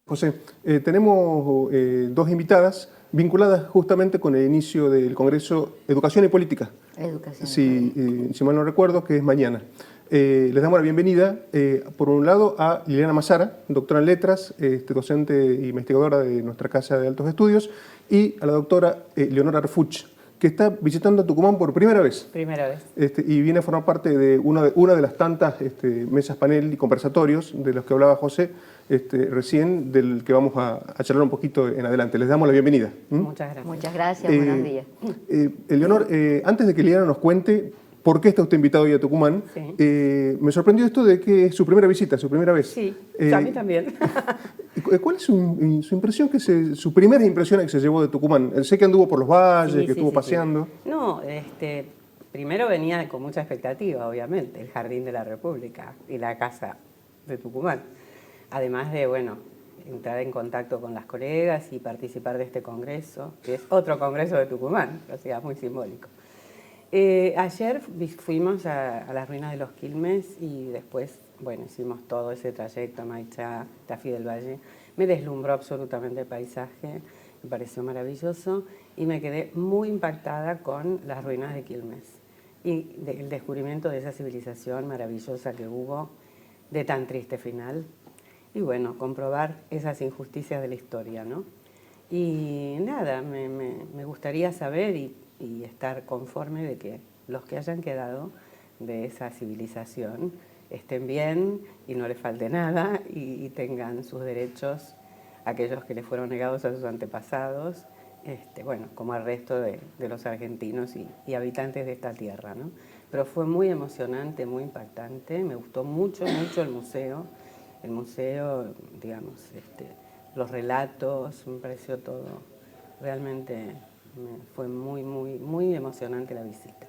José, tenemos dos invitadas vinculadas justamente con el inicio del Congreso Educación y Política. Educación si mal no recuerdo, que es mañana. Les damos la bienvenida, por un lado, a Liliana Mazara, doctora en Letras, docente e investigadora de nuestra Casa de Altos Estudios, y a la doctora Leonora Refuch, que está visitando Tucumán por primera vez. Primera vez. Y viene a formar parte de una de las tantas mesas panel y conversatorios de los que hablaba José recién, del que vamos a charlar un poquito en adelante. Les damos la bienvenida. Muchas gracias. Muchas gracias, buenos días. Leonor, antes de que Liliana nos cuente por qué está usted invitado hoy a Tucumán, Sí. Me sorprendió esto de que es su primera visita, su primera vez. Sí, a mí también. ¿Cuál es su impresión, su primera impresión que se llevó de Tucumán? Sé que anduvo por los valles, que estuvo paseando. Sí. No, primero venía con mucha expectativa, obviamente, el Jardín de la República y la Casa de Tucumán. Además de, bueno, entrar en contacto con las colegas y participar de este congreso, que es otro congreso de Tucumán, o sea, muy simbólico. Ayer fuimos a las ruinas de los Quilmes y después, bueno, hicimos todo ese trayecto a Maichá, Tafí del Valle. Me deslumbró absolutamente el paisaje, me pareció maravilloso y me quedé muy impactada con las ruinas de Quilmes y el descubrimiento de esa civilización maravillosa que hubo, de tan triste final. Y bueno, comprobar esas injusticias de la historia, ¿no? Y nada, me gustaría saber y estar conforme de que los que hayan quedado de esa civilización estén bien y no les falte nada y tengan sus derechos, aquellos que les fueron negados a sus antepasados, bueno, como al resto de los argentinos y habitantes de esta tierra, ¿no? Pero fue muy emocionante, muy impactante, me gustó mucho, mucho el museo, digamos, los relatos, me pareció todo realmente. Fue muy emocionante la visita.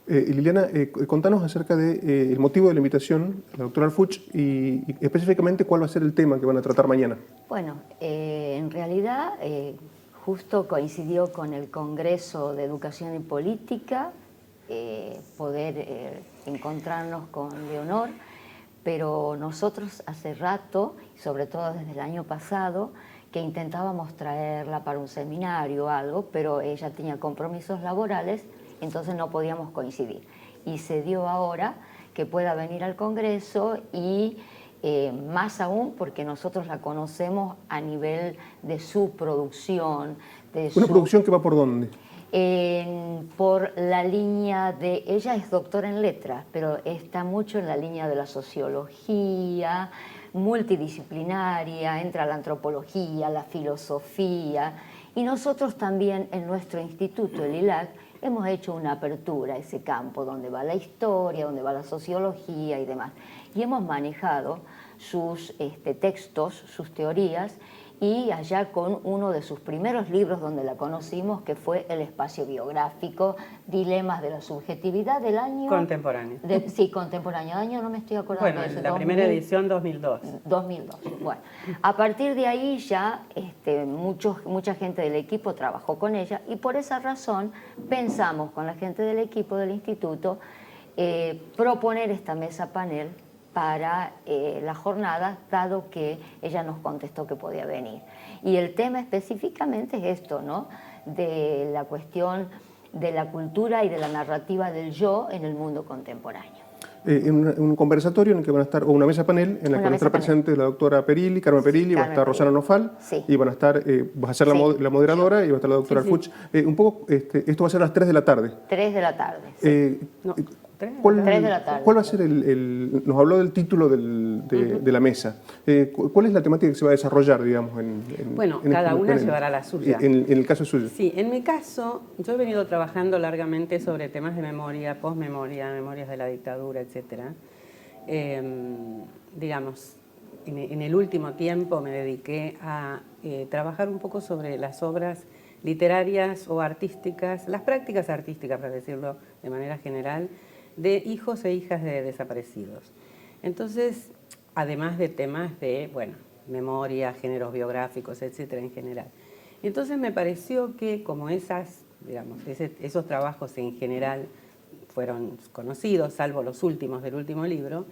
Liliana, contanos acerca del motivo de la invitación a la doctora Refuch y específicamente cuál va a ser el tema que van a tratar mañana. Bueno, en realidad justo coincidió con el Congreso de Educación y Política poder encontrarnos con Leonor, pero nosotros hace rato, sobre todo desde el año pasado, que intentábamos traerla para un seminario o algo, pero ella tenía compromisos laborales, entonces no podíamos coincidir. Y se dio ahora que pueda venir al Congreso y más aún porque nosotros la conocemos a nivel de su producción. ¿Una producción que va por dónde? Por la línea de... Ella es doctora en letras, pero está mucho en la línea de la sociología, multidisciplinaria, entra la antropología, la filosofía, y nosotros también en nuestro instituto, el ILAC, hemos hecho una apertura a ese campo donde va la historia, donde va la sociología y demás. Y hemos manejado sus textos, sus teorías, y allá con uno de sus primeros libros donde la conocimos, que fue El espacio biográfico, Dilemas de la subjetividad del año... Contemporáneo. Sí, contemporáneo. Año no me estoy acordando de eso. La primera edición 2002. 2002. Bueno, a partir de ahí ya mucha gente del equipo trabajó con ella y por esa razón pensamos con la gente del equipo del instituto proponer esta mesa panel para la jornada, dado que ella nos contestó que podía venir. Y el tema específicamente es esto, ¿no? De la cuestión de la cultura y de la narrativa del yo en el mundo contemporáneo. Un conversatorio en el que van a estar, o una mesa panel en la que van a estar presentes la doctora Perilli, Carmen Perilli, va a estar Rosana Nofal, y van a estar, vas a ser la moderadora y va a estar la doctora Refuch. Un poco, esto va a ser a las 3 de la tarde. 3 de la tarde, sí. No, 3 de la tarde. ¿Cuál va a ser nos habló del título de la mesa. ¿Cuál es la temática que se va a desarrollar, digamos? Bueno, cada una llevará la suya. En el caso suyo. Sí, en mi caso, yo he venido trabajando largamente sobre temas de memoria, posmemoria, memorias de la dictadura, etc. Digamos, en el último tiempo me dediqué a trabajar un poco sobre las obras literarias o artísticas, las prácticas artísticas, para decirlo de manera general, de hijos e hijas de desaparecidos. Entonces, además de temas de, bueno, memoria, géneros biográficos, etcétera, en general. Entonces me pareció que como esos trabajos en general fueron conocidos, salvo los últimos del último libro,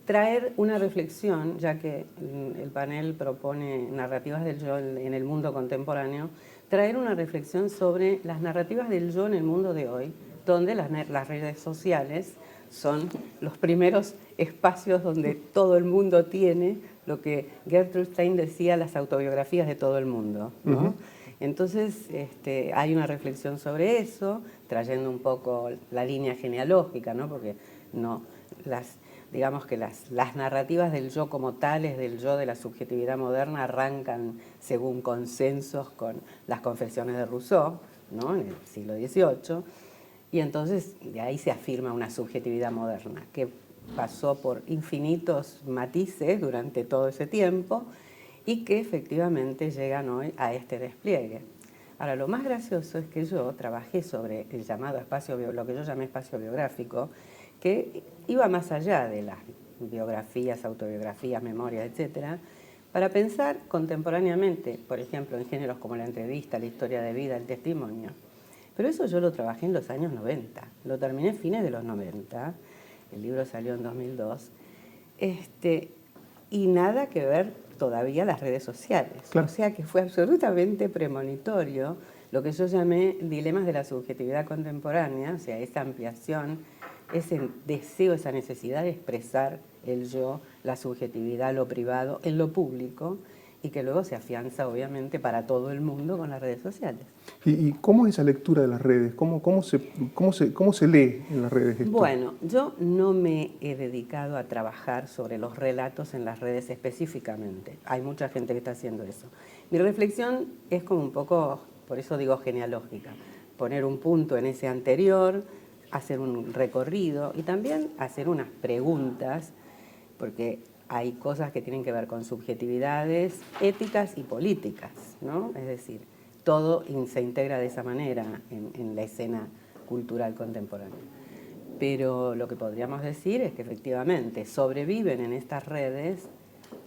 traer una reflexión, ya que el panel propone narrativas del yo en el mundo contemporáneo, traer una reflexión sobre las narrativas del yo en el mundo de hoy, donde las redes sociales son los primeros espacios donde todo el mundo tiene lo que Gertrude Stein decía, las autobiografías de todo el mundo, ¿no? Entonces hay una reflexión sobre eso, trayendo un poco la línea genealógica, ¿no? Porque no, digamos que las narrativas del yo como tales, del yo de la subjetividad moderna, arrancan según consensos con las confesiones de Rousseau, ¿no? En el siglo XVIII, y entonces de ahí se afirma una subjetividad moderna que pasó por infinitos matices durante todo ese tiempo y que efectivamente llegan hoy a este despliegue. Ahora, lo más gracioso es que yo trabajé sobre el llamado espacio, lo que yo llamé espacio biográfico, que iba más allá de las biografías, autobiografías, memorias, etcétera, para pensar contemporáneamente, por ejemplo, en géneros como la entrevista, la historia de vida, el testimonio. Pero eso yo lo trabajé en los años 90, lo terminé a fines de los 90, el libro salió en 2002, y nada que ver todavía las redes sociales. Claro. O sea que fue absolutamente premonitorio lo que yo llamé dilemas de la subjetividad contemporánea, o sea, esa ampliación, ese deseo, esa necesidad de expresar el yo, la subjetividad, lo privado, en lo público, y que luego se afianza obviamente para todo el mundo con las redes sociales. ¿Y cómo es esa lectura de las redes? ¿Cómo se lee en las redes esto? Bueno, yo no me he dedicado a trabajar sobre los relatos en las redes específicamente. Hay mucha gente que está haciendo eso. Mi reflexión es como un poco, por eso digo genealógica, poner un punto en ese anterior, hacer un recorrido y también hacer unas preguntas, porque hay cosas que tienen que ver con subjetividades éticas y políticas, ¿no? Es decir, todo se integra de esa manera en la escena cultural contemporánea. Pero lo que podríamos decir es que efectivamente sobreviven en estas redes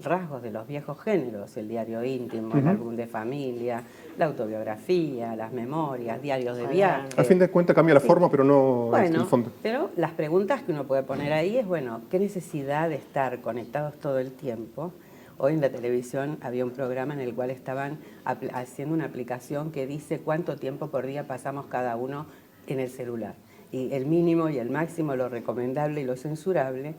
rasgos de los viejos géneros, el diario íntimo, el álbum de familia, la autobiografía, las memorias, diarios de viaje. Al fin de cuentas cambia la forma, pero no bueno, el fondo. Pero las preguntas que uno puede poner ahí es, bueno, ¿qué necesidad de estar conectados todo el tiempo? Hoy en la televisión había un programa en el cual estaban haciendo una aplicación que dice cuánto tiempo por día pasamos cada uno en el celular. Y el mínimo y el máximo, lo recomendable y lo censurable.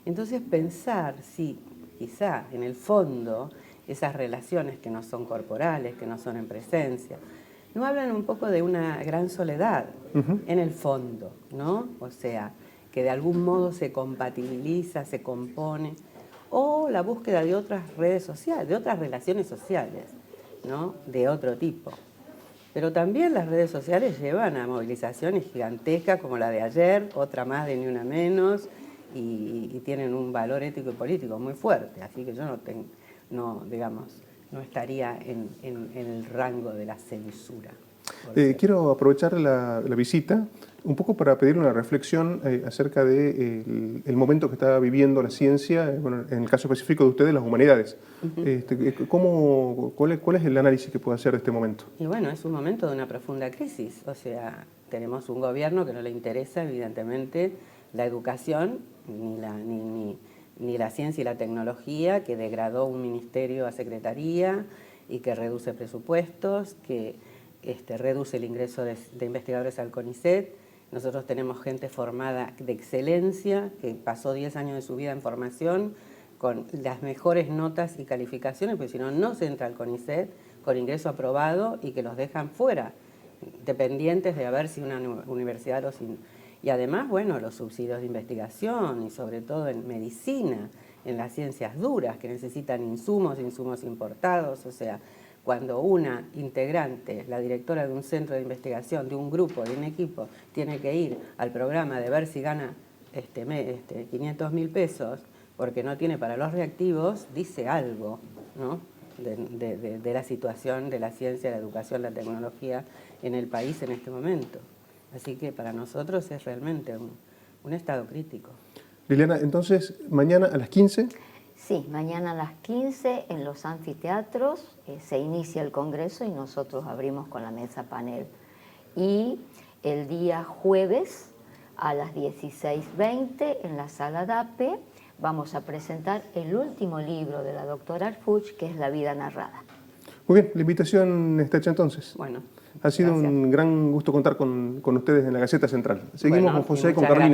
Entonces pensar si quizá en el fondo esas relaciones que no son corporales, que no son en presencia, no hablan un poco de una gran soledad en el fondo, ¿no? O sea, que de algún modo se compatibiliza, se compone, o la búsqueda de otras redes sociales, de otras relaciones sociales, ¿no? De otro tipo. Pero también las redes sociales llevan a movilizaciones gigantescas como la de ayer, otra más de Ni Una Menos, y tienen un valor ético y político muy fuerte. Así que yo no estaría en el rango de la censura. Quiero aprovechar la visita un poco para pedir una reflexión acerca de el momento que está viviendo la ciencia, bueno, en el caso específico de ustedes, las humanidades. ¿Cuál es el análisis que puede hacer de este momento? Y bueno, es un momento de una profunda crisis. O sea, tenemos un gobierno que no le interesa, evidentemente, la educación, ni la ciencia y la tecnología, que degradó un ministerio a secretaría y que reduce presupuestos, que reduce el ingreso de investigadores al CONICET. Nosotros tenemos gente formada de excelencia, que pasó 10 años de su vida en formación, con las mejores notas y calificaciones, porque si no, no se entra al CONICET, con ingreso aprobado, y que los dejan fuera, dependientes de a ver si una universidad los... Y además, bueno, los subsidios de investigación, y sobre todo en medicina, en las ciencias duras, que necesitan insumos importados. O sea, cuando una integrante, la directora de un centro de investigación, de un grupo, de un equipo, tiene que ir al programa de ver si gana 500.000 pesos porque no tiene para los reactivos, dice algo, ¿no? de la situación de la ciencia, la educación, la tecnología en el país en este momento. Así que para nosotros es realmente un estado crítico. Liliana, entonces, mañana a las 15... Sí, mañana a las 15 en los anfiteatros se inicia el congreso y nosotros abrimos con la mesa panel. Y el día jueves a las 16:20 en la sala DAPE vamos a presentar el último libro de la doctora Arfuch, que es La vida narrada. Muy bien, la invitación está hecha entonces. Bueno, Ha sido gracias. un gran gusto contar con ustedes en la Gaceta Central. Seguimos Bueno, con José y y con muchas Carolina.